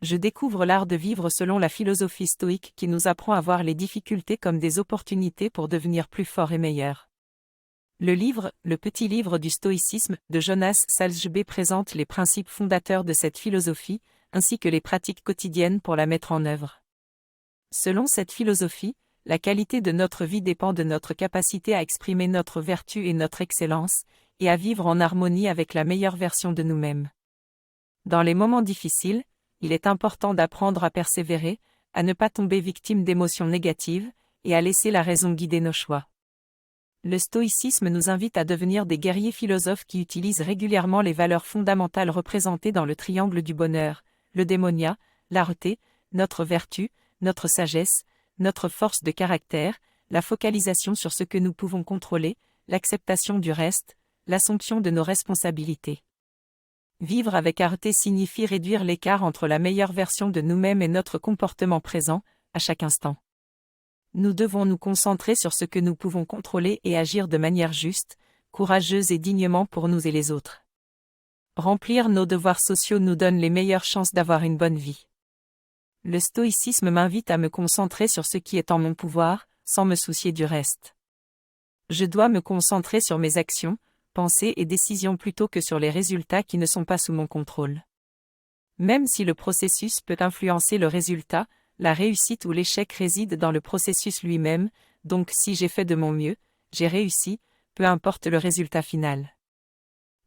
Je découvre l'art de vivre selon la philosophie stoïque qui nous apprend à voir les difficultés comme des opportunités pour devenir plus fort et meilleur. Le livre, Le petit livre du stoïcisme, de Jonas Salzgeber présente les principes fondateurs de cette philosophie, ainsi que les pratiques quotidiennes pour la mettre en œuvre. Selon cette philosophie, la qualité de notre vie dépend de notre capacité à exprimer notre vertu et notre excellence, et à vivre en harmonie avec la meilleure version de nous-mêmes. Dans les moments difficiles, il est important d'apprendre à persévérer, à ne pas tomber victime d'émotions négatives, et à laisser la raison guider nos choix. Le stoïcisme nous invite à devenir des guerriers philosophes qui utilisent régulièrement les valeurs fondamentales représentées dans le triangle du bonheur, le démonia, l'arté, notre vertu, notre sagesse, notre force de caractère, la focalisation sur ce que nous pouvons contrôler, l'acceptation du reste, l'assomption de nos responsabilités. Vivre avec arté signifie réduire l'écart entre la meilleure version de nous-mêmes et notre comportement présent, à chaque instant. Nous devons nous concentrer sur ce que nous pouvons contrôler et agir de manière juste, courageuse et dignement pour nous et les autres. Remplir nos devoirs sociaux nous donne les meilleures chances d'avoir une bonne vie. Le stoïcisme m'invite à me concentrer sur ce qui est en mon pouvoir, sans me soucier du reste. Je dois me concentrer sur mes actions, pensées et décisions plutôt que sur les résultats qui ne sont pas sous mon contrôle. Même si le processus peut influencer le résultat, la réussite ou l'échec réside dans le processus lui-même, donc si j'ai fait de mon mieux, j'ai réussi, peu importe le résultat final.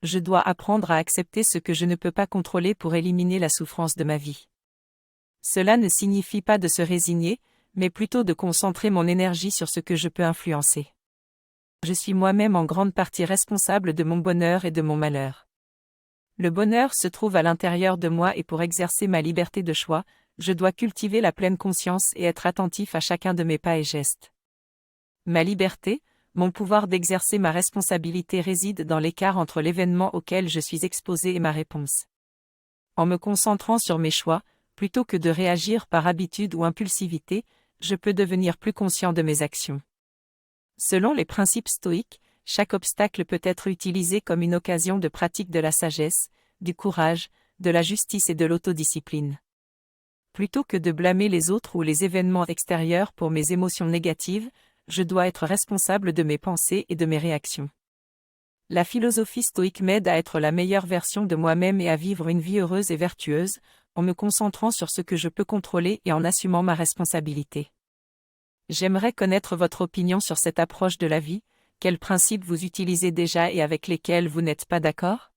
Je dois apprendre à accepter ce que je ne peux pas contrôler pour éliminer la souffrance de ma vie. Cela ne signifie pas de se résigner, mais plutôt de concentrer mon énergie sur ce que je peux influencer. Je suis moi-même en grande partie responsable de mon bonheur et de mon malheur. Le bonheur se trouve à l'intérieur de moi et pour exercer ma liberté de choix, je dois cultiver la pleine conscience et être attentif à chacun de mes pas et gestes. Ma liberté, mon pouvoir d'exercer ma responsabilité réside dans l'écart entre l'événement auquel je suis exposé et ma réponse. En me concentrant sur mes choix, plutôt que de réagir par habitude ou impulsivité, je peux devenir plus conscient de mes actions. Selon les principes stoïques, chaque obstacle peut être utilisé comme une occasion de pratique de la sagesse, du courage, de la justice et de l'autodiscipline. Plutôt que de blâmer les autres ou les événements extérieurs pour mes émotions négatives, je dois être responsable de mes pensées et de mes réactions. La philosophie stoïque m'aide à être la meilleure version de moi-même et à vivre une vie heureuse et vertueuse, en me concentrant sur ce que je peux contrôler et en assumant ma responsabilité. J'aimerais connaître votre opinion sur cette approche de la vie, quels principes vous utilisez déjà et avec lesquels vous n'êtes pas d'accord ?